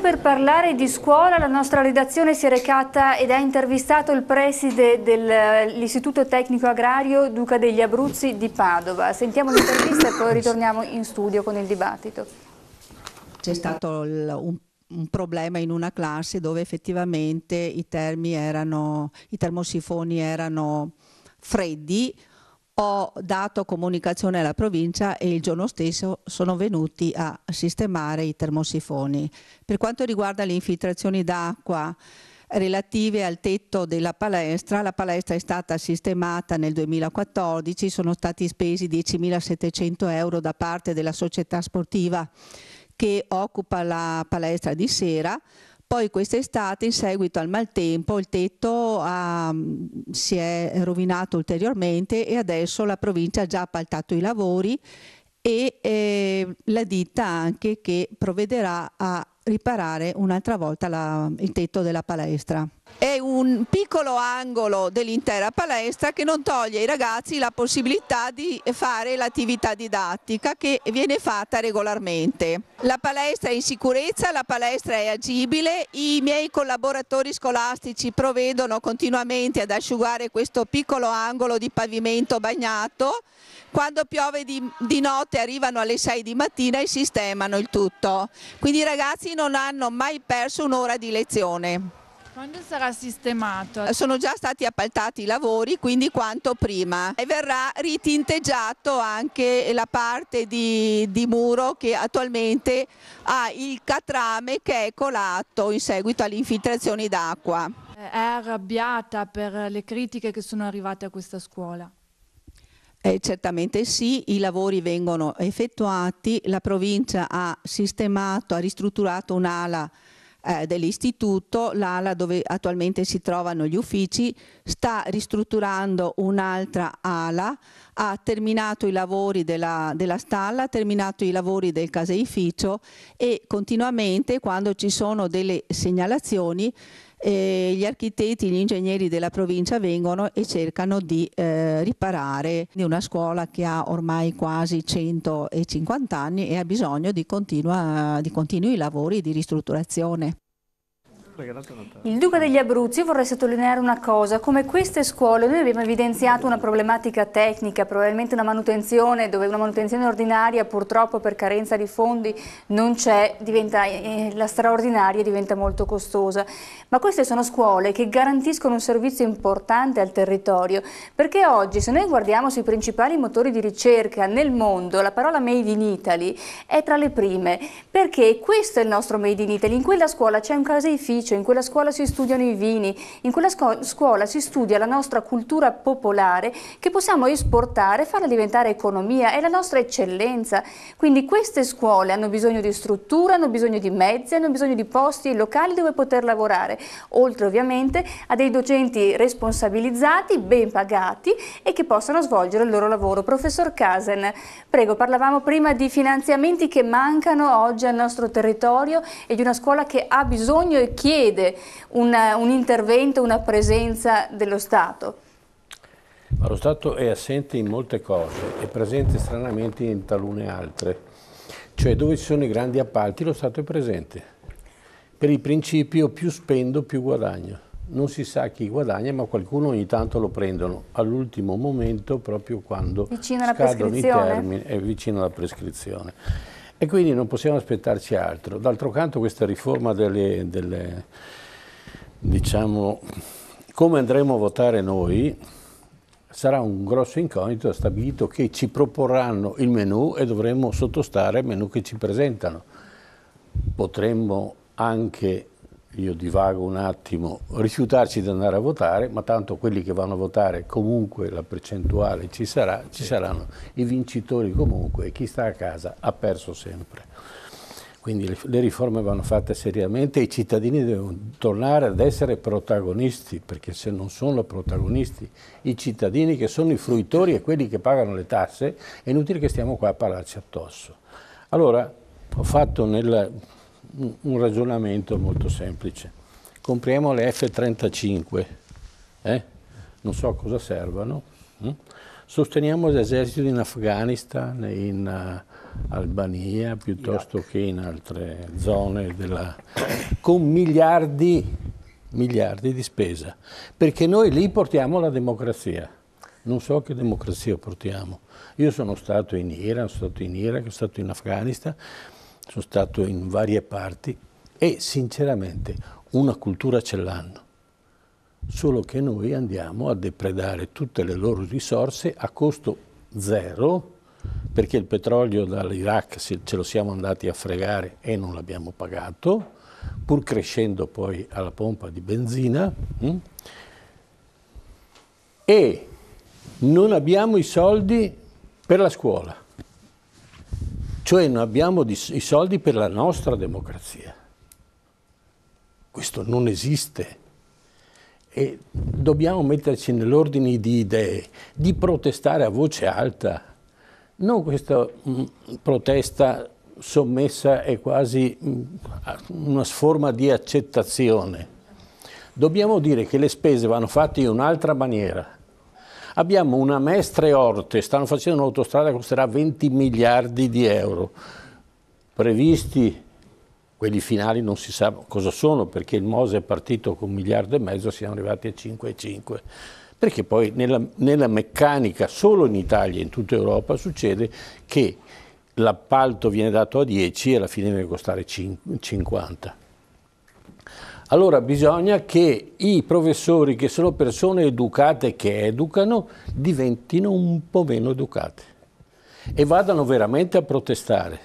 per parlare di scuola la nostra redazione si è recata ed ha intervistato il preside dell'Istituto Tecnico Agrario Duca degli Abruzzi di Padova. Sentiamo l'intervista e poi ritorniamo in studio con il dibattito. C'è stato un problema in una classe dove effettivamente i termosifoni erano freddi. Ho dato comunicazione alla provincia e il giorno stesso sono venuti a sistemare i termosifoni. Per quanto riguarda le infiltrazioni d'acqua relative al tetto della palestra, la palestra è stata sistemata nel 2014, sono stati spesi 10.700 euro da parte della società sportiva che occupa la palestra di sera. Poi quest'estate, in seguito al maltempo, il tetto si è rovinato ulteriormente e adesso la provincia ha già appaltato i lavori e la ditta anche che provvederà a riparare un'altra volta il tetto della palestra. È un piccolo angolo dell'intera palestra che non toglie ai ragazzi la possibilità di fare l'attività didattica che viene fatta regolarmente. La palestra è in sicurezza, la palestra è agibile, i miei collaboratori scolastici provvedono continuamente ad asciugare questo piccolo angolo di pavimento bagnato. Quando piove di notte arrivano alle 6 di mattina e sistemano il tutto. Quindi i ragazzi non hanno mai perso un'ora di lezione. Quando sarà sistemato? Sono già stati appaltati i lavori, quindi quanto prima. E verrà ritinteggiato anche la parte di muro che attualmente ha il catrame che è colato in seguito alle infiltrazioni d'acqua. È arrabbiata per le critiche che sono arrivate a questa scuola? Certamente sì, i lavori vengono effettuati, la provincia ha sistemato, ha ristrutturato un'ala dell'istituto, l'ala dove attualmente si trovano gli uffici, sta ristrutturando un'altra ala, ha terminato i lavori della stalla, ha terminato i lavori del caseificio e continuamente quando ci sono delle segnalazioni gli architetti, gli ingegneri della provincia vengono e cercano di riparare una scuola che ha ormai quasi 150 anni e ha bisogno di continui lavori di ristrutturazione. Il Duca degli Abruzzi, vorrei sottolineare una cosa: come queste scuole noi abbiamo evidenziato una problematica tecnica, probabilmente una manutenzione dove una manutenzione ordinaria purtroppo per carenza di fondi non c'è, la straordinaria diventa molto costosa, ma queste sono scuole che garantiscono un servizio importante al territorio, perché oggi se noi guardiamo sui principali motori di ricerca nel mondo la parola Made in Italy è tra le prime, perché questo è il nostro Made in Italy. In quella scuola c'è un caseificio, in quella scuola si studiano i vini, in quella scuola si studia la nostra cultura popolare che possiamo esportare, farla diventare economia, è la nostra eccellenza. Quindi queste scuole hanno bisogno di struttura, hanno bisogno di mezzi, hanno bisogno di posti locali dove poter lavorare, oltre ovviamente a dei docenti responsabilizzati, ben pagati e che possano svolgere il loro lavoro. Professor Casen, prego, parlavamo prima di finanziamenti che mancano oggi al nostro territorio e di una scuola che ha bisogno e chiede un intervento, una presenza dello Stato. Ma lo Stato è assente in molte cose, è presente stranamente in talune altre. Cioè dove ci sono i grandi appalti lo Stato è presente. Per il principio più spendo più guadagno. Non si sa chi guadagna, ma qualcuno ogni tanto lo prendono all'ultimo momento, proprio quando scadono i termini, è vicino alla prescrizione. E quindi non possiamo aspettarci altro. D'altro canto questa riforma diciamo, come andremo a votare noi, sarà un grosso incognito stabilito che ci proporranno il menù e dovremo sottostare al menù che ci presentano. Potremmo anche, io divago un attimo, rifiutarci di andare a votare, ma tanto quelli che vanno a votare comunque la percentuale ci sarà, ci saranno i vincitori comunque e chi sta a casa ha perso sempre. Quindi le riforme vanno fatte seriamente e i cittadini devono tornare ad essere protagonisti, perché se non sono protagonisti i cittadini che sono i fruitori e quelli che pagano le tasse, è inutile che stiamo qua a parlarci addosso. Allora ho fatto un ragionamento molto semplice. Compriamo le F-35, non so a cosa servano, sosteniamo l'esercito in Afghanistan, in Albania piuttosto che in altre zone con miliardi di spesa, perché noi lì portiamo la democrazia. Non so che democrazia portiamo. Io sono stato in Iran, sono stato in Iraq, sono stato in Afghanistan, sono stato in varie parti e sinceramente una cultura ce l'hanno. Solo che noi andiamo a depredare tutte le loro risorse a costo zero, perché il petrolio dall'Iraq ce lo siamo andati a fregare e non l'abbiamo pagato, pur crescendo poi alla pompa di benzina, e non abbiamo i soldi per la scuola, cioè non abbiamo i soldi per la nostra democrazia. Questo non esiste e dobbiamo metterci nell'ordine di idee, di protestare a voce alta, non questa protesta sommessa e quasi una forma di accettazione. Dobbiamo dire che le spese vanno fatte in un'altra maniera. Abbiamo una Mestre Orte, stanno facendo un'autostrada che costerà 20 miliardi di euro, previsti, quelli finali non si sa cosa sono, perché il Mose è partito con 1,5 miliardi, siamo arrivati a 5,5. Perché poi nella meccanica, solo in Italia e in tutta Europa, succede che l'appalto viene dato a 10 e alla fine deve costare 50. Allora bisogna che i professori, che sono persone educate che educano, diventino un po' meno educate e vadano veramente a protestare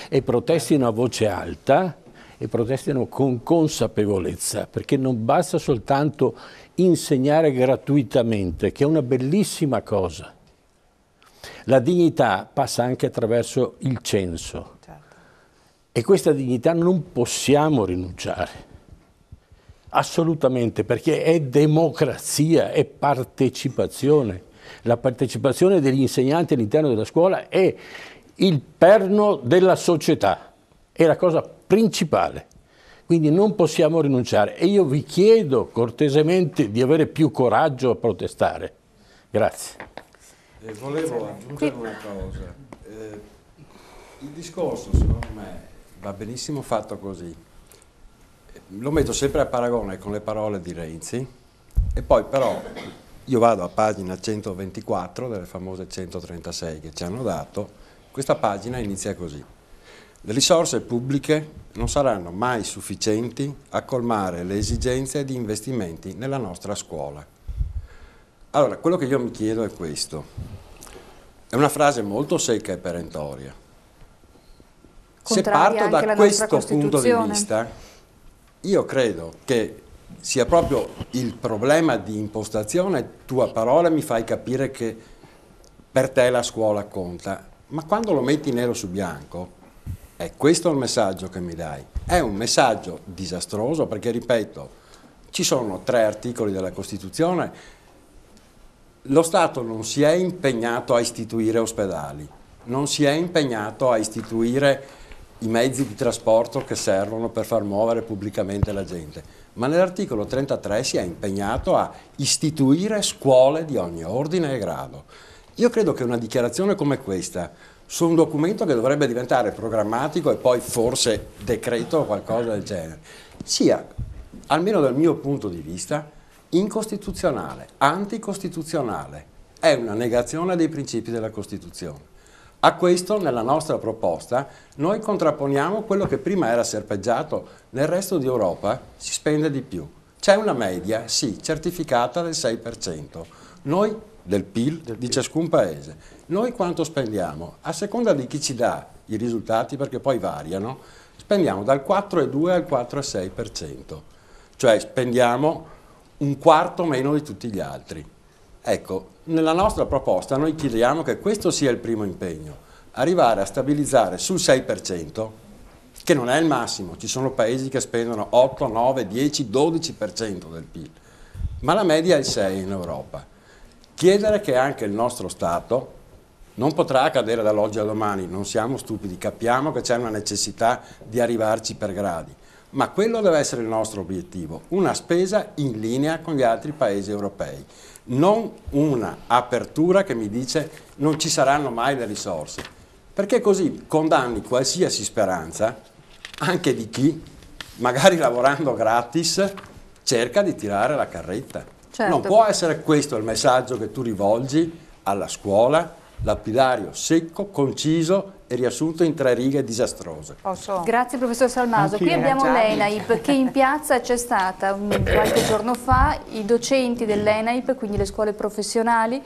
e protestino a voce alta e protestino con consapevolezza, perché non basta soltanto insegnare gratuitamente, che è una bellissima cosa. La dignità passa anche attraverso il censo, e questa dignità non possiamo rinunciare. Assolutamente, perché è democrazia, è partecipazione. La partecipazione degli insegnanti all'interno della scuola è il perno della società, è la cosa principale. Quindi non possiamo rinunciare e io vi chiedo cortesemente di avere più coraggio a protestare. Grazie. Volevo aggiungere una cosa. Il discorso, secondo me, va benissimo fatto così. Lo metto sempre a paragone con le parole di Renzi e poi però io vado a pagina 124 delle famose 136 che ci hanno dato. Questa pagina inizia così: le risorse pubbliche non saranno mai sufficienti a colmare le esigenze di investimenti nella nostra scuola. Allora, quello che io mi chiedo è questo. È una frase molto secca e perentoria. Se parto da questo punto di vista, io credo che sia proprio il problema di impostazione. Tu a parole mi fai capire che per te la scuola conta, ma quando lo metti nero su bianco, è questo il messaggio che mi dai. È un messaggio disastroso perché, ripeto, ci sono 3 articoli della Costituzione. Lo Stato non si è impegnato a istituire ospedali, non si è impegnato a istituire i mezzi di trasporto che servono per far muovere pubblicamente la gente, ma nell'articolo 33 si è impegnato a istituire scuole di ogni ordine e grado. Io credo che una dichiarazione come questa, su un documento che dovrebbe diventare programmatico e poi forse decreto o qualcosa del genere, sia, almeno dal mio punto di vista, incostituzionale, anticostituzionale. È una negazione dei principi della Costituzione. A questo, nella nostra proposta, noi contrapponiamo quello che prima era serpeggiato. Nel resto d'Europa si spende di più. C'è una media, sì, certificata del 6%. Noi, del PIL di ciascun paese. Noi quanto spendiamo? A seconda di chi ci dà i risultati, perché poi variano, spendiamo dal 4,2 al 4,6%. Cioè spendiamo un quarto meno di tutti gli altri. Ecco, nella nostra proposta noi chiediamo che questo sia il primo impegno, arrivare a stabilizzare sul 6%, che non è il massimo, ci sono paesi che spendono 8, 9, 10, 12% del PIL, ma la media è il 6% in Europa. Chiedere che anche il nostro Stato non potrà accadere dall'oggi al domani, non siamo stupidi, capiamo che c'è una necessità di arrivarci per gradi, ma quello deve essere il nostro obiettivo, una spesa in linea con gli altri paesi europei. Non una apertura che mi dice non ci saranno mai le risorse. perché così condanni qualsiasi speranza, anche di chi, magari lavorando gratis, cerca di tirare la carretta. Certo. Non può essere questo il messaggio che tu rivolgi alla scuola, lapidario, secco, conciso e riassunto in 3 righe disastrose. Grazie professor Salmaso. Qui abbiamo l'ENAIP che in piazza c'è stata qualche giorno fa, i docenti dell'ENAIP, quindi le scuole professionali,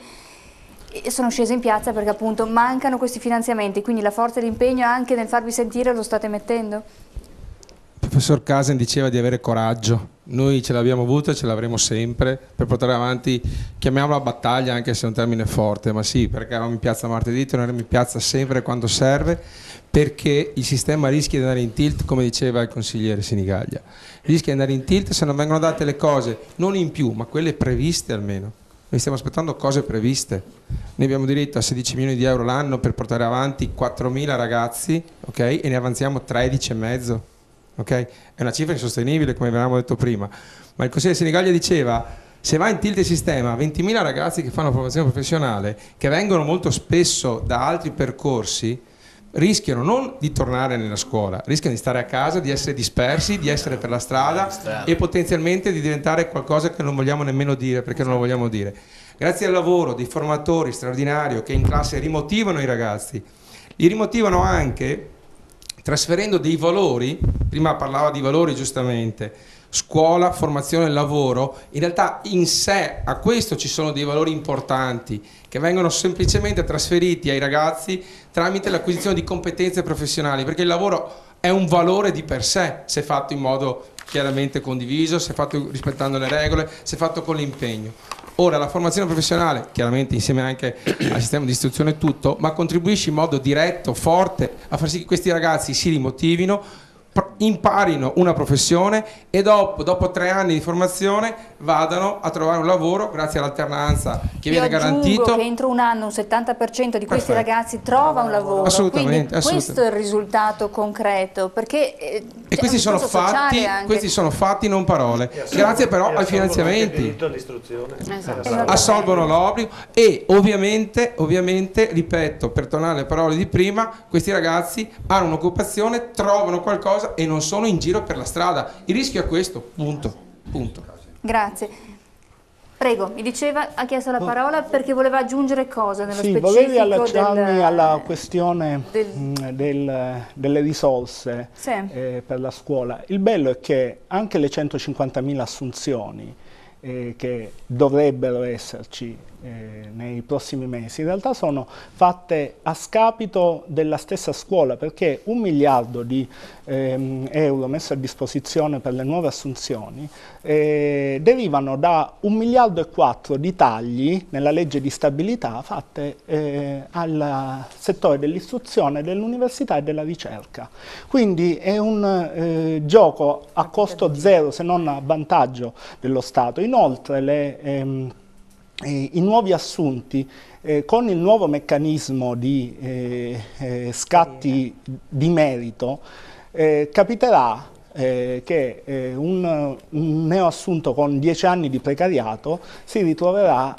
sono scesi in piazza perché appunto mancano questi finanziamenti, quindi la forza e l'impegno anche nel farvi sentire lo state mettendo? Il professor Casen diceva di avere coraggio, noi ce l'abbiamo avuto e ce l'avremo sempre per portare avanti, chiamiamola battaglia anche se è un termine forte, ma sì, perché eravamo in piazza martedì, torneremo in piazza sempre quando serve, perché il sistema rischia di andare in tilt, come diceva il consigliere Sinigaglia, rischia di andare in tilt se non vengono date le cose, non in più, ma quelle previste almeno. Noi stiamo aspettando cose previste, noi abbiamo diritto a 16 milioni di euro l'anno per portare avanti 4.000 ragazzi, okay? E ne avanziamo 13,5. Okay? È una cifra insostenibile, come avevamo detto prima, ma il consigliere Sinigaglia diceva: se va in tilt il sistema, 20.000 ragazzi che fanno formazione professionale, che vengono molto spesso da altri percorsi, rischiano non di tornare nella scuola, rischiano di stare a casa, di essere dispersi, di essere per la strada e potenzialmente di diventare qualcosa che non vogliamo nemmeno dire, perché non lo vogliamo dire. Grazie al lavoro dei formatori straordinario che in classe rimotivano i ragazzi, li rimotivano anche trasferendo dei valori, prima parlava di valori giustamente, scuola, formazione e lavoro, in realtà in sé a questo ci sono dei valori importanti che vengono semplicemente trasferiti ai ragazzi tramite l'acquisizione di competenze professionali, perché il lavoro è un valore di per sé, se fatto in modo chiaramente condiviso, se fatto rispettando le regole, se fatto con l'impegno. Ora la formazione professionale, chiaramente insieme anche al sistema di istruzione e tutto, ma contribuisce in modo diretto, forte, a far sì che questi ragazzi si rimotivino, imparino una professione e dopo 3 anni di formazione vadano a trovare un lavoro grazie all'alternanza che viene garantito. Che entro un anno un 70% di questi ragazzi trova un lavoro. Assolutamente, quindi questo è il risultato concreto, perché e questi sono fatti, non parole, grazie però ai finanziamenti, assolvono l'obbligo e ovviamente, ripeto, per tornare alle parole di prima, questi ragazzi hanno un'occupazione, trovano qualcosa e non sono in giro per la strada. Il rischio è questo, punto. Grazie. Prego, mi diceva, ha chiesto la parola perché voleva aggiungere cosa nello specifico? Volevo riallacciarmi alla questione delle risorse per la scuola. Il bello è che anche le 150.000 assunzioni che dovrebbero esserci nei prossimi mesi in realtà sono fatte a scapito della stessa scuola, perché 1 miliardo di euro messo a disposizione per le nuove assunzioni derivano da 1,4 miliardi di tagli nella legge di stabilità fatte al settore dell'istruzione, dell'università e della ricerca. Quindi è un gioco a costo zero, se non a vantaggio dello Stato. Inoltre i nuovi assunti con il nuovo meccanismo di scatti di merito capiterà che un neoassunto con 10 anni di precariato si ritroverà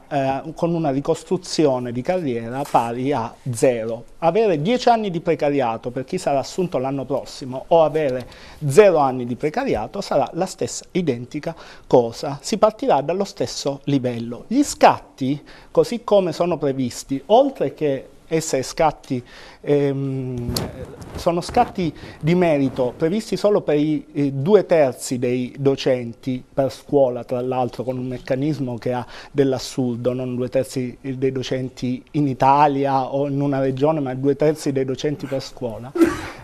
con una ricostruzione di carriera pari a 0. Avere 10 anni di precariato per chi sarà assunto l'anno prossimo o avere 0 anni di precariato sarà la stessa identica cosa, si partirà dallo stesso livello. Gli scatti, così come sono previsti, oltre che essere scatti, sono scatti di merito previsti solo per i 2/3 dei docenti per scuola, tra l'altro con un meccanismo che ha dell'assurdo, non 2/3 dei docenti in Italia o in una regione, ma 2/3 dei docenti per scuola.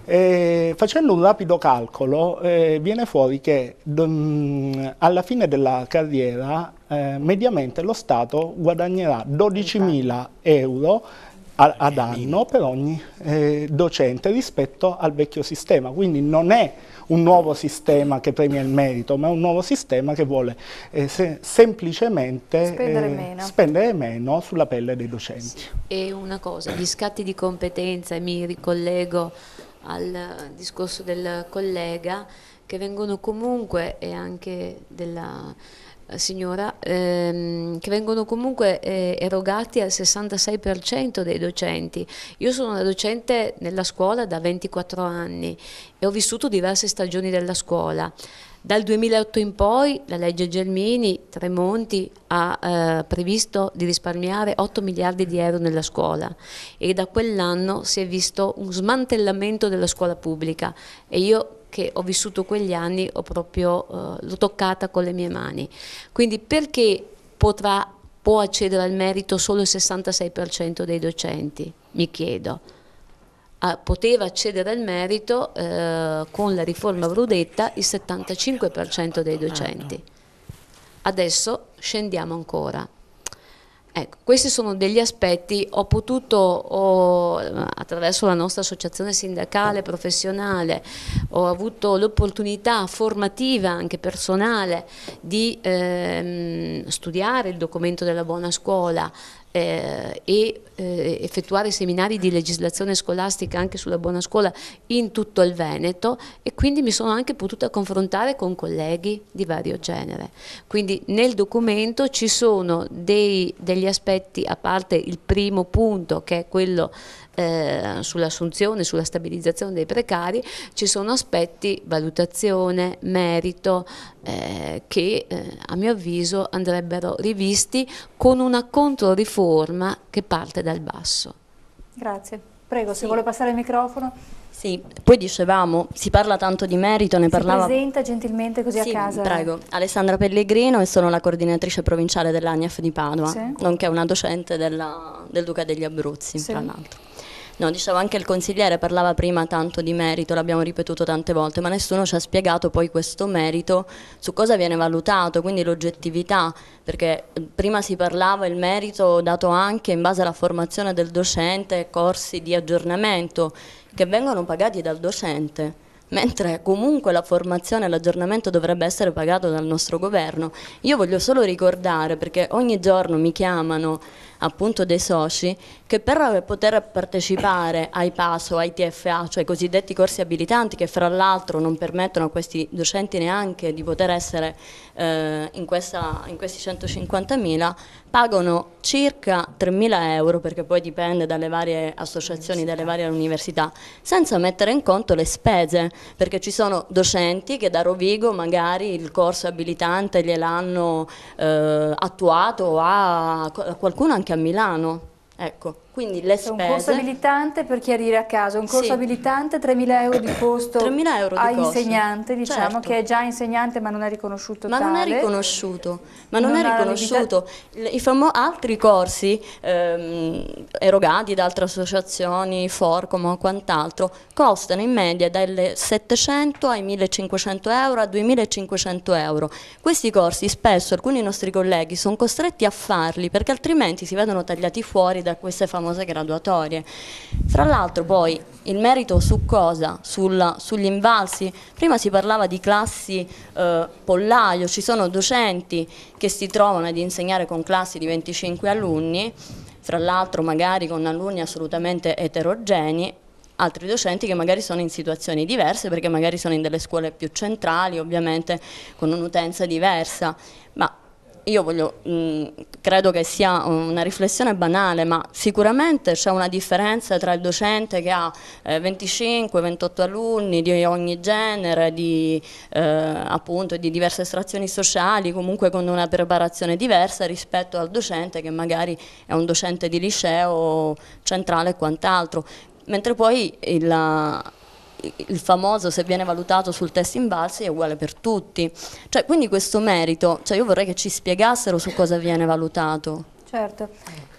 Facendo un rapido calcolo viene fuori che alla fine della carriera mediamente lo Stato guadagnerà 12.000 euro ad anno per ogni docente rispetto al vecchio sistema. Quindi non è un nuovo sistema che premia il merito, ma è un nuovo sistema che vuole semplicemente spendere meno sulla pelle dei docenti. E una cosa, gli scatti di competenza, e mi ricollego al discorso del collega, che vengono comunque, e anche signora, che vengono comunque erogati al 66% dei docenti. Io sono una docente nella scuola da 24 anni e ho vissuto diverse stagioni della scuola. Dal 2008 in poi la legge Gelmini, Tremonti, ha previsto di risparmiare 8 miliardi di euro nella scuola e da quell'anno si è visto un smantellamento della scuola pubblica e io, che ho vissuto quegli anni, l'ho toccata con le mie mani. Quindi perché può accedere al merito solo il 66% dei docenti? Mi chiedo. Poteva accedere al merito con la riforma Brunetta il 75% dei docenti. Adesso scendiamo ancora. Ecco, questi sono degli aspetti. Ho potuto, attraverso la nostra associazione sindacale professionale, ho avuto l'opportunità formativa, anche personale, di studiare il documento della buona scuola e effettuare seminari di legislazione scolastica anche sulla buona scuola in tutto il Veneto, e quindi mi sono anche potuta confrontare con colleghi di vario genere. Quindi nel documento ci sono degli aspetti, a parte il primo punto che è quello sull'assunzione, sulla stabilizzazione dei precari, ci sono aspetti, valutazione, merito, che a mio avviso andrebbero rivisti con una controriforma che parte dal basso. Grazie. Prego, se vuole passare il microfono. Sì, poi dicevamo, si parla tanto di merito, ne parlava... Si presenta gentilmente così a casa. Prego. Alessandra Pellegrino e sono la coordinatrice provinciale dell'AGNAF di Padova, nonché una docente del Duca degli Abruzzi, tra l'altro. No, dicevo, anche il consigliere parlava prima tanto di merito, l'abbiamo ripetuto tante volte, ma nessuno ci ha spiegato poi questo merito su cosa viene valutato, quindi l'oggettività, perché prima si parlava il merito dato anche in base alla formazione del docente, corsi di aggiornamento che vengono pagati dal docente, mentre comunque la formazione e l'aggiornamento dovrebbe essere pagato dal nostro governo. Io voglio solo ricordare, perché ogni giorno mi chiamano appunto dei soci, che per poter partecipare ai PAS o ai TFA, cioè i cosiddetti corsi abilitanti, che fra l'altro non permettono a questi docenti neanche di poter essere in questi 150.000, pagano circa 3.000 euro, perché poi dipende dalle varie associazioni, dalle varie università, senza mettere in conto le spese, perché ci sono docenti che da Rovigo magari il corso abilitante gliel'hanno attuato, o a qualcuno anche a Milano, ecco. Quindi le spese... Un corso abilitante, per chiarire a caso, un corso abilitante 3.000 euro di costo 3.000 euro di a costo. Insegnante, diciamo, che è già insegnante ma non è riconosciuto tale. Non è riconosciuto, altri corsi erogati da altre associazioni, Forcom o quant'altro, costano in media dalle 700 ai 1.500 euro a 2.500 euro. Questi corsi spesso alcuni nostri colleghi sono costretti a farli perché altrimenti si vedono tagliati fuori da queste famose graduatorie. Fra l'altro poi il merito su cosa? Sugli invalsi. Prima si parlava di classi pollaio, ci sono docenti che si trovano ad insegnare con classi di 25 alunni, fra l'altro magari con alunni assolutamente eterogenei, altri docenti che magari sono in situazioni diverse perché magari sono in delle scuole più centrali, ovviamente con un'utenza diversa, ma io credo che sia una riflessione banale, ma sicuramente c'è una differenza tra il docente che ha 25-28 alunni di ogni genere, appunto di diverse estrazioni sociali, comunque con una preparazione diversa rispetto al docente che magari è un docente di liceo centrale e quant'altro, mentre poi il famoso, se viene valutato sul test invalsi, è uguale per tutti. Cioè, quindi questo merito, io vorrei che ci spiegassero su cosa viene valutato. Certo.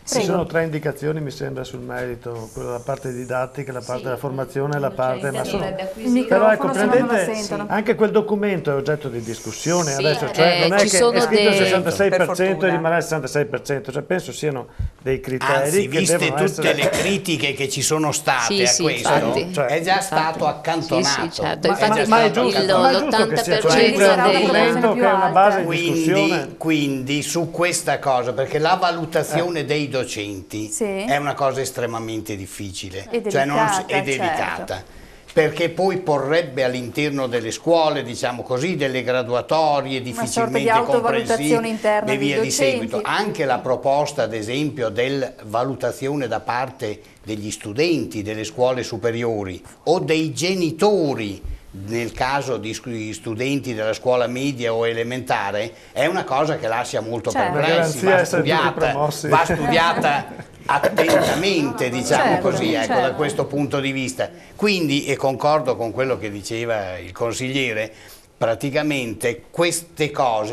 Ci sono 3 indicazioni, mi sembra, sul merito, la parte didattica, la parte della formazione e la parte... Però ecco, prendete, anche quel documento è oggetto di discussione adesso, cioè non è che è scritto il 66% e rimarrà il 66%, cioè penso siano dei criteri. Anzi, che viste devono tutte le critiche che ci sono state a questo, è già stato accantonato. Certo. Ma è giusto che sia un documento che è una base di discussione. Quindi su questa cosa, perché la valutazione dei docenti è una cosa estremamente difficile e delicata. perché poi porrebbe all'interno delle scuole, diciamo così, delle graduatorie difficilmente comprensibili e via di seguito. Anche la proposta, ad esempio, del valutazione da parte degli studenti delle scuole superiori o dei genitori, nel caso di studenti della scuola media o elementare, è una cosa che lascia molto perplessi, va studiata attentamente, diciamo così, ecco, da questo punto di vista. Quindi, e concordo con quello che diceva il consigliere, praticamente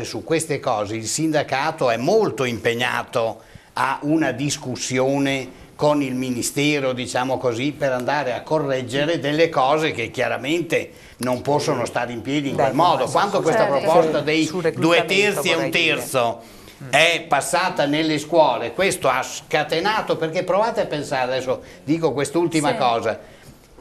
su queste cose il sindacato è molto impegnato a una discussione con il Ministero, diciamo così, per andare a correggere delle cose che chiaramente non possono stare in piedi in quel modo. Quando questa proposta dei 2 terzi e 1 terzo è passata nelle scuole, questo ha scatenato, perché provate a pensare, adesso dico quest'ultima cosa,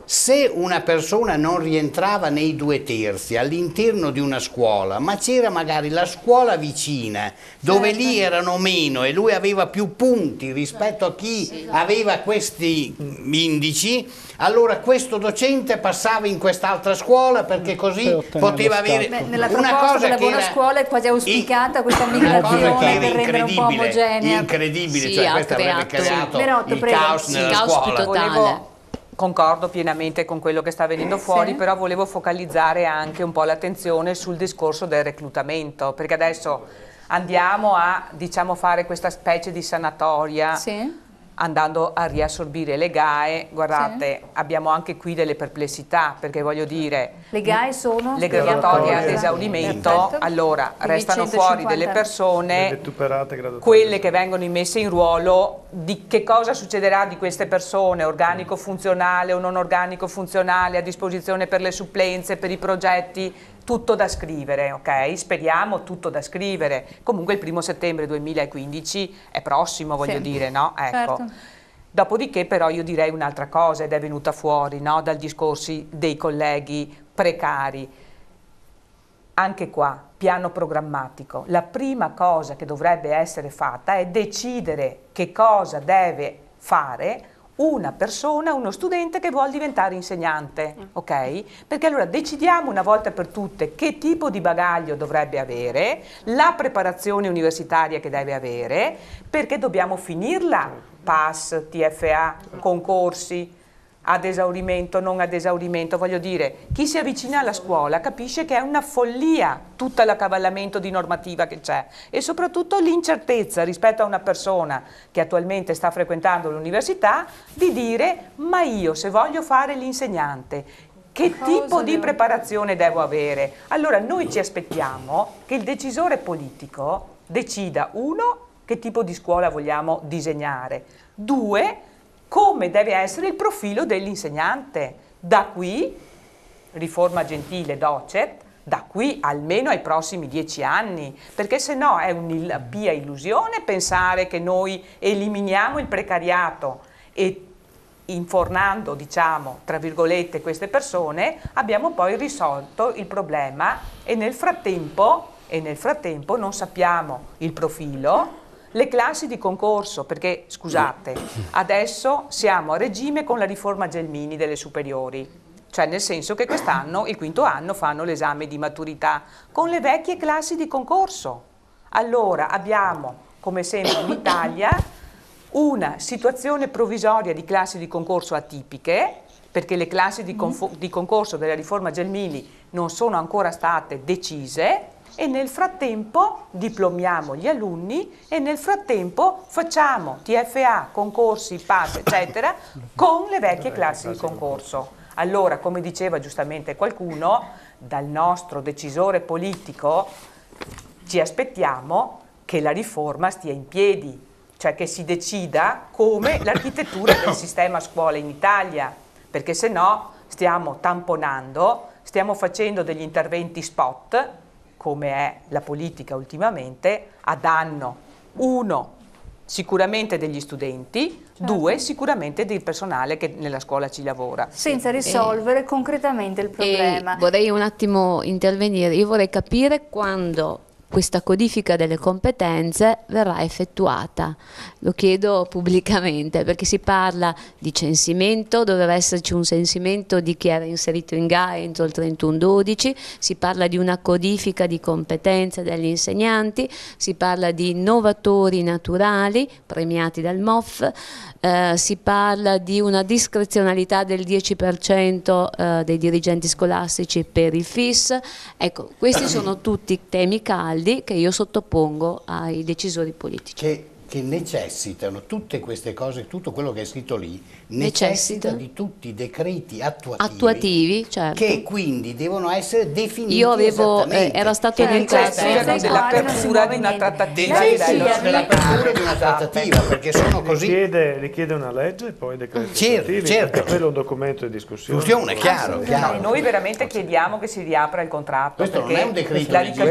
se una persona non rientrava nei 2 terzi all'interno di una scuola, ma c'era magari la scuola vicina dove lì erano meno e lui aveva più punti rispetto a chi aveva questi indici, allora questo docente passava in quest'altra scuola perché così poteva avere nella proposta della buona scuola è quasi auspicata questa migrazione per rendere un po' omogenea. Incredibile, cioè questo avrebbe creato il caos nella scuola. Concordo pienamente con quello che sta venendo fuori, però volevo focalizzare anche un po' l'attenzione sul discorso del reclutamento, perché adesso andiamo a, diciamo, fare questa specie di sanatoria, andando a riassorbire le GAE. Guardate, abbiamo anche qui delle perplessità, perché voglio dire, le GAE sono le graduatorie ad esaurimento. Allora restano fuori delle persone, quelle che vengono immesse in ruolo. Di che cosa succederà di queste persone? Organico funzionale o non organico funzionale, a disposizione per le supplenze, per i progetti? Tutto da scrivere, ok? Speriamo tutto da scrivere. Comunque il 1° settembre 2015 è prossimo, voglio dire, no? Ecco. Dopodiché però io direi un'altra cosa, ed è venuta fuori, no? Dal discorsi dei colleghi precari. Anche qua, piano programmatico. La prima cosa che dovrebbe essere fatta è decidere che cosa deve fare una persona, uno studente che vuole diventare insegnante, ok? Perché allora decidiamo una volta per tutte che tipo di bagaglio dovrebbe avere, la preparazione universitaria che deve avere, perché dobbiamo finirla, PAS, TFA, concorsi, ad esaurimento, non ad esaurimento. Voglio dire, chi si avvicina alla scuola capisce che è una follia tutto l'accavallamento di normativa che c'è e soprattutto l'incertezza rispetto a una persona che attualmente sta frequentando l'università di dire: ma io se voglio fare l'insegnante, che tipo di preparazione devo avere? Allora noi ci aspettiamo che il decisore politico decida: 1, che tipo di scuola vogliamo disegnare, 2, come deve essere il profilo dell'insegnante. Da qui, riforma gentile docet, da qui almeno ai prossimi 10 anni, perché se no è una pia illusione pensare che noi eliminiamo il precariato e infornando, diciamo, tra virgolette, queste persone, abbiamo poi risolto il problema e nel frattempo non sappiamo il profilo. Le classi di concorso, perché scusate, adesso siamo a regime con la riforma Gelmini delle superiori, cioè nel senso che quest'anno, il 5º anno, fanno l'esame di maturità con le vecchie classi di concorso. Allora abbiamo, come sempre in Italia, una situazione provvisoria di classi di concorso atipiche, perché le classi di concorso della riforma Gelmini non sono ancora state decise, e nel frattempo diplomiamo gli alunni e nel frattempo facciamo TFA, concorsi, PAS, eccetera, con le vecchie classi di concorso. Allora, come diceva giustamente qualcuno, dal nostro decisore politico ci aspettiamo che la riforma stia in piedi, cioè che si decida come l'architettura del sistema scuola in Italia, perché se no stiamo tamponando, stiamo facendo degli interventi spot, come è la politica ultimamente, a danno, 1, sicuramente degli studenti, 2, sicuramente del personale che nella scuola ci lavora. Senza risolvere concretamente il problema. Vorrei un attimo intervenire, io vorrei capire quando questa codifica delle competenze verrà effettuata. Lo chiedo pubblicamente, perché si parla di censimento, doveva esserci un censimento di chi era inserito in GAE entro il 31/12, si parla di una codifica di competenze degli insegnanti, si parla di innovatori naturali premiati dal MOF, si parla di una discrezionalità del 10% dei dirigenti scolastici per il FIS. Ecco, questi sono tutti temi caldi che io sottopongo ai decisori politici. Che necessitano tutte queste cose, tutto quello che è scritto lì, necessita di tutti i decreti attuativi certo. Che quindi devono essere definiti. Io avevo, era stato elencato dell'apertura di una trattativa, dell'apertura di una trattativa, perché sono così. Richiede una legge e poi decreti attuativi, certo. Quello è un documento di discussione. Chiaro. Noi veramente chiediamo che si riapra il contratto. Questo non è un decreto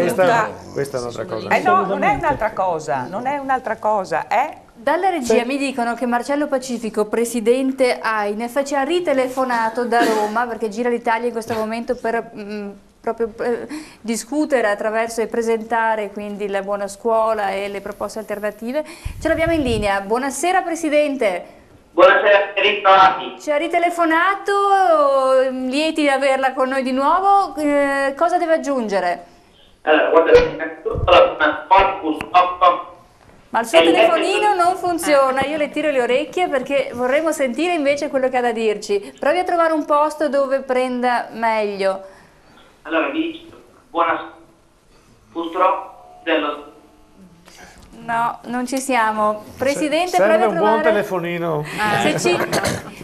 questa è un'altra cosa. No, non è un'altra cosa, non è un'altra cosa. Dalla regia mi dicono che Marcello Pacifico, presidente AINEF, ci ha ritelefonato da Roma, perché gira l'Italia in questo momento per proprio discutere attraverso e presentare quindi la buona scuola e le proposte alternative. Ce l'abbiamo in linea. Buonasera Presidente. Buonasera, ritrovati. Ci ha ritelefonato, lieti di averla con noi di nuovo. Cosa deve aggiungere? Allora, guarda, innanzitutto la scuola purtroppo... Ma il suo telefonino non funziona, io le tiro le orecchie perché vorremmo sentire invece quello che ha da dirci. Provi a trovare un posto dove prenda meglio. Allora, vi dico, purtroppo dello... No, non ci siamo. Presidente, serve provi a un trovare... buon telefonino.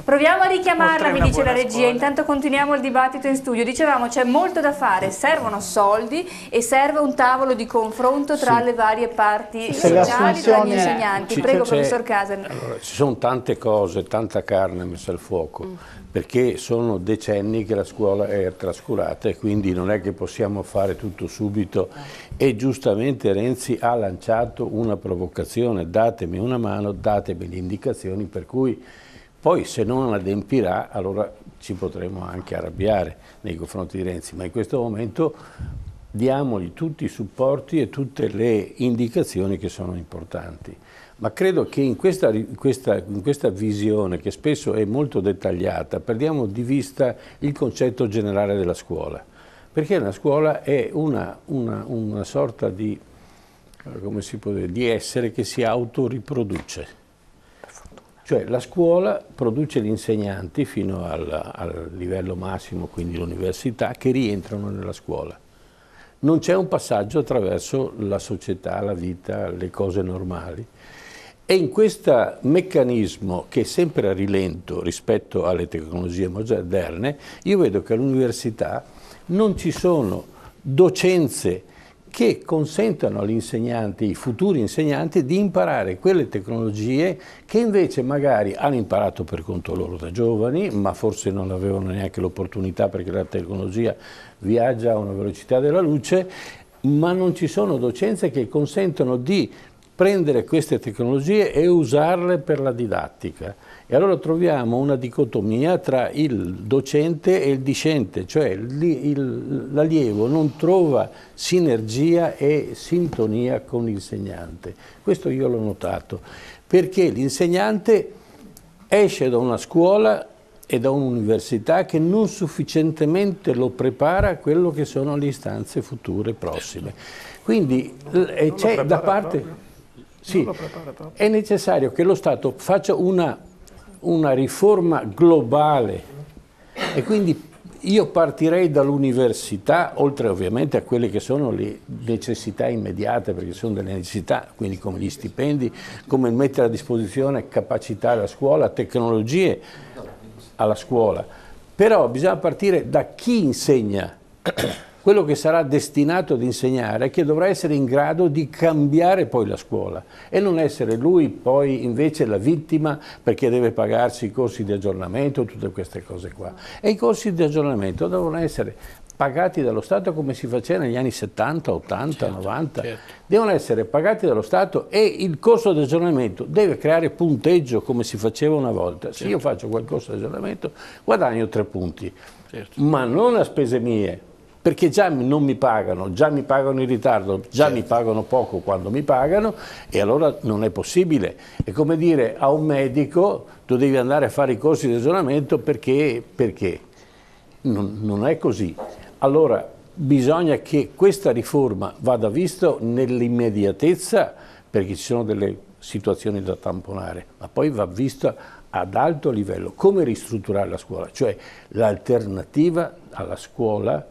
Proviamo a richiamarla, mi dice la regia, intanto continuiamo il dibattito in studio. Dicevamo, c'è molto da fare, servono soldi e serve un tavolo di confronto tra le varie parti sociali, tra gli insegnanti. Prego, professor Casen. Allora, ci sono tante cose, tanta carne messa al fuoco, perché sono decenni che la scuola è trascurata e quindi non è che possiamo fare tutto subito. E giustamente Renzi ha lanciato una provocazione: datemi una mano, datemi le indicazioni, per cui poi se non adempirà allora ci potremo anche arrabbiare nei confronti di Renzi, ma in questo momento diamogli tutti i supporti e tutte le indicazioni che sono importanti. Ma credo che in questa visione, che spesso è molto dettagliata, perdiamo di vista il concetto generale della scuola, perché la scuola è una sorta di, come si può dire, di essere che si autoriproduce. Cioè la scuola produce gli insegnanti fino al livello massimo, quindi l'università, che rientrano nella scuola. Non c'è un passaggio attraverso la società, la vita, le cose normali. E in questo meccanismo, che è sempre a rilento rispetto alle tecnologie moderne, io vedo che all'università non ci sono docenze che consentano agli insegnanti, ai futuri insegnanti, di imparare quelle tecnologie che invece magari hanno imparato per conto loro da giovani, ma forse non avevano neanche l'opportunità perché la tecnologia viaggia a una velocità della luce, ma non ci sono docenze che consentono di prendere queste tecnologie e usarle per la didattica. E allora troviamo una dicotomia tra il docente e il discente, cioè l'allievo non trova sinergia e sintonia con l'insegnante. Questo io l'ho notato, perché l'insegnante esce da una scuola e da un'università che non sufficientemente lo prepara a quello che sono le istanze future prossime. Quindi c'è da parte... Sì, è necessario che lo Stato faccia una riforma globale e quindi io partirei dall'università, oltre ovviamente a quelle che sono le necessità immediate, perché sono delle necessità, quindi come gli stipendi, come mettere a disposizione capacità alla scuola, tecnologie alla scuola. Però bisogna partire da chi insegna. Quello che sarà destinato ad insegnare è che dovrà essere in grado di cambiare poi la scuola e non essere lui poi invece la vittima perché deve pagarsi i corsi di aggiornamento, tutte queste cose qua. E i corsi di aggiornamento devono essere pagati dallo Stato come si faceva negli anni 70, 80, 90. Certo. Devono essere pagati dallo Stato e il corso di aggiornamento deve creare punteggio come si faceva una volta. Certo. Se io faccio quel corso di aggiornamento guadagno 3 punti, certo, ma non a spese mie. perché già non mi pagano, già mi pagano in ritardo, già mi pagano poco quando mi pagano, e allora non è possibile. È come dire a un medico: tu devi andare a fare i corsi di esaurimento perché non è così. Allora bisogna che questa riforma vada vista nell'immediatezza, perché ci sono delle situazioni da tamponare, ma poi va vista ad alto livello. Come ristrutturare la scuola? Cioè l'alternativa alla scuola,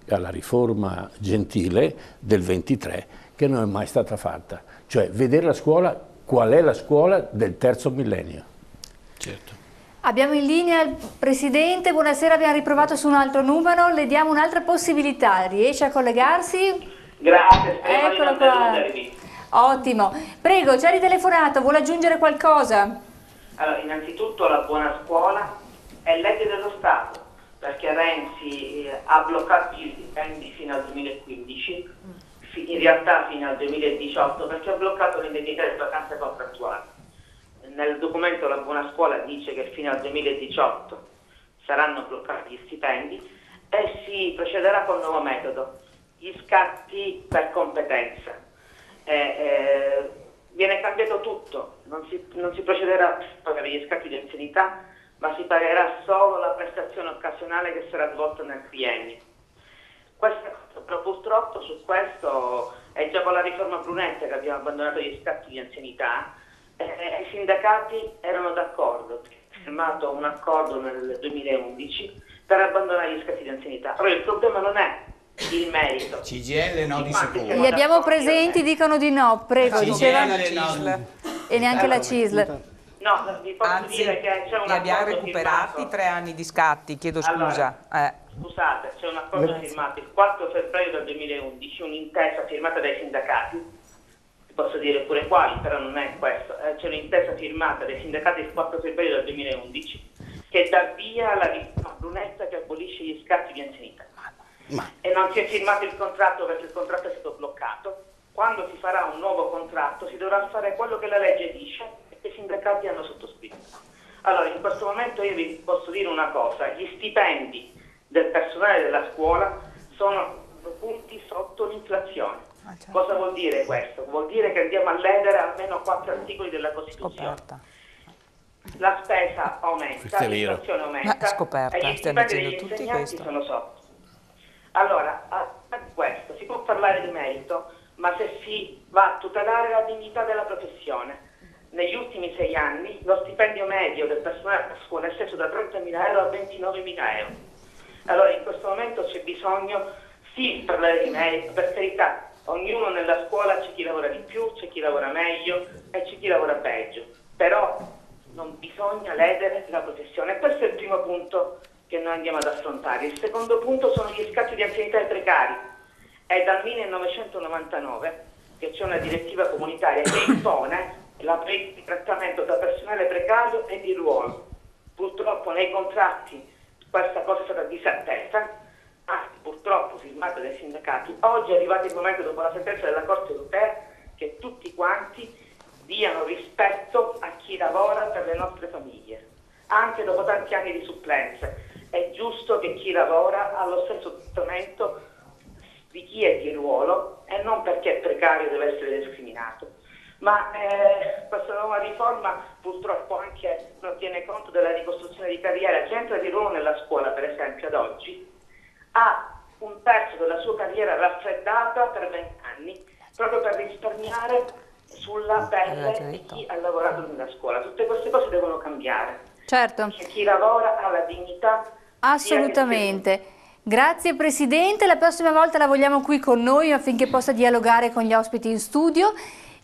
alla riforma Gentile del 23, che non è mai stata fatta. Cioè vedere la scuola, qual è la scuola del terzo millennio. Certo. Abbiamo in linea il Presidente, buonasera, abbiamo riprovato su un altro numero, le diamo un'altra possibilità, riesce a collegarsi? Grazie, eccolo qua. Ottimo, prego, ci ha ritelefonato, vuole aggiungere qualcosa? Allora, innanzitutto la buona scuola è legge dello Stato, perché Renzi ha bloccato gli stipendi fino al 2015, in realtà fino al 2018, perché ha bloccato l'indennità di vacanze contrattuali. Nel documento La Buona Scuola dice che fino al 2018 saranno bloccati gli stipendi e si procederà con un nuovo metodo, gli scatti per competenza. Viene cambiato tutto, non si procederà a pagare gli scatti di anzianità, ma si pagherà solo la prestazione occasionale che sarà svolta nel triennio. Però purtroppo su questo è già con la riforma Brunetta che abbiamo abbandonato gli scatti di anzianità. I sindacati erano d'accordo, hanno firmato un accordo nel 2011 per abbandonare gli scatti di anzianità. Allora il problema non è il merito. CGIL no di sicuro. Li abbiamo presenti, dicono di no, prego, diceva. E neanche la CISL. No, vi posso dire che c'è un accordo abbiamo recuperati firmato. 3 anni di scatti, chiedo scusa. Allora, scusate, c'è un accordo firmato il 4 febbraio del 2011, un'intesa firmata dai sindacati. Posso dire pure quali, però non è questo. C'è un'intesa firmata dai sindacati il 4 febbraio del 2011 che dà via alla riforma Brunetta che abolisce gli scatti di anzianità. E non si è firmato il contratto perché il contratto è stato bloccato. Quando si farà un nuovo contratto si dovrà fare quello che la legge dice e che i sindacati hanno sottoscritto. Allora, in questo momento io vi posso dire una cosa: gli stipendi del personale della scuola sono punti sotto l'inflazione. Cosa vuol dire questo? Vuol dire che andiamo a ledere almeno 4 articoli della Costituzione. La spesa aumenta, l'inflazione aumenta e gli stipendi degli insegnanti sono sotto. Allora, a questo si può parlare di merito, ma se si va a tutelare la dignità della professione. Negli ultimi 6 anni lo stipendio medio del personale della scuola è sceso da 30.000 euro a 29.000 euro. Allora in questo momento c'è bisogno sì parlare di merito, per carità. Ognuno nella scuola c'è chi lavora di più, c'è chi lavora meglio e c'è chi lavora peggio, però non bisogna ledere la professione. Questo è il primo punto che noi andiamo ad affrontare. Il secondo punto sono gli scatti di anzianità ai precari. È dal 1999 che c'è una direttiva comunitaria che impone il trattamento da personale precario e di ruolo. Purtroppo nei contratti questa cosa è stata disattesa, purtroppo firmata dai sindacati. Oggi è arrivato il momento, dopo la sentenza della Corte Europea, che tutti quanti diano rispetto a chi lavora per le nostre famiglie, anche dopo tanti anni di supplenze. È giusto che chi lavora ha lo stesso trattamento di chi è di ruolo e non perché è precario deve essere discriminato. Ma questa nuova riforma purtroppo anche non tiene conto della ricostruzione di carriera. Chi entra di ruolo nella scuola, per esempio, ad oggi, ha un terzo della sua carriera raffreddata per 20 anni, proprio per risparmiare sulla pelle di chi ha lavorato nella scuola. Tutte queste cose devono cambiare. Certo. Che chi lavora ha la dignità. Assolutamente. Grazie Presidente, la prossima volta la vogliamo qui con noi affinché possa dialogare con gli ospiti in studio.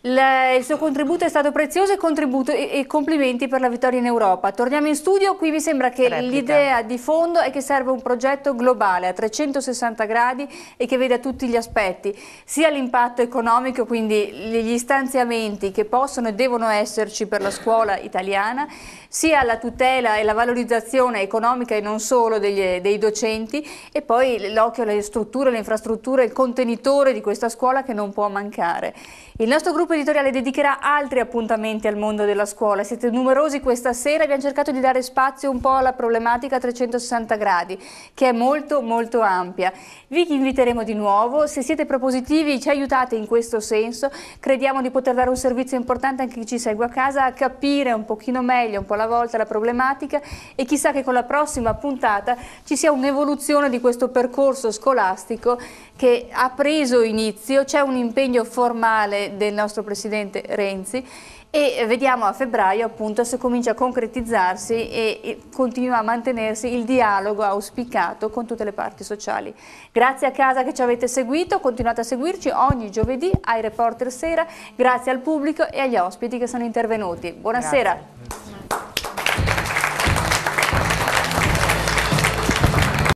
Il suo contributo è stato prezioso e complimenti per la vittoria in Europa. Torniamo in studio, qui mi sembra che l'idea di fondo è che serve un progetto globale a 360 gradi e che veda tutti gli aspetti, sia l'impatto economico, quindi gli stanziamenti che possono e devono esserci per la scuola italiana, sia la tutela e la valorizzazione economica e non solo dei docenti, e poi l'occhio alle strutture, alle infrastrutture, il contenitore di questa scuola che non può mancare. Il nostro gruppo gruppo editoriale dedicherà altri appuntamenti al mondo della scuola. Siete numerosi questa sera, abbiamo cercato di dare spazio un po' alla problematica a 360 gradi, che è molto molto ampia. Vi inviteremo di nuovo, se siete propositivi ci aiutate in questo senso, crediamo di poter dare un servizio importante anche a chi ci segue a casa, a capire un pochino meglio, un po' alla volta, la problematica, e chissà che con la prossima puntata ci sia un'evoluzione di questo percorso scolastico che ha preso inizio. C'è un impegno formale del nostro Presidente Renzi e vediamo a febbraio appunto se comincia a concretizzarsi e continua a mantenersi il dialogo auspicato con tutte le parti sociali. Grazie a casa che ci avete seguito, continuate a seguirci ogni giovedì ai Reporter Sera, grazie al pubblico e agli ospiti che sono intervenuti. Buonasera. Grazie.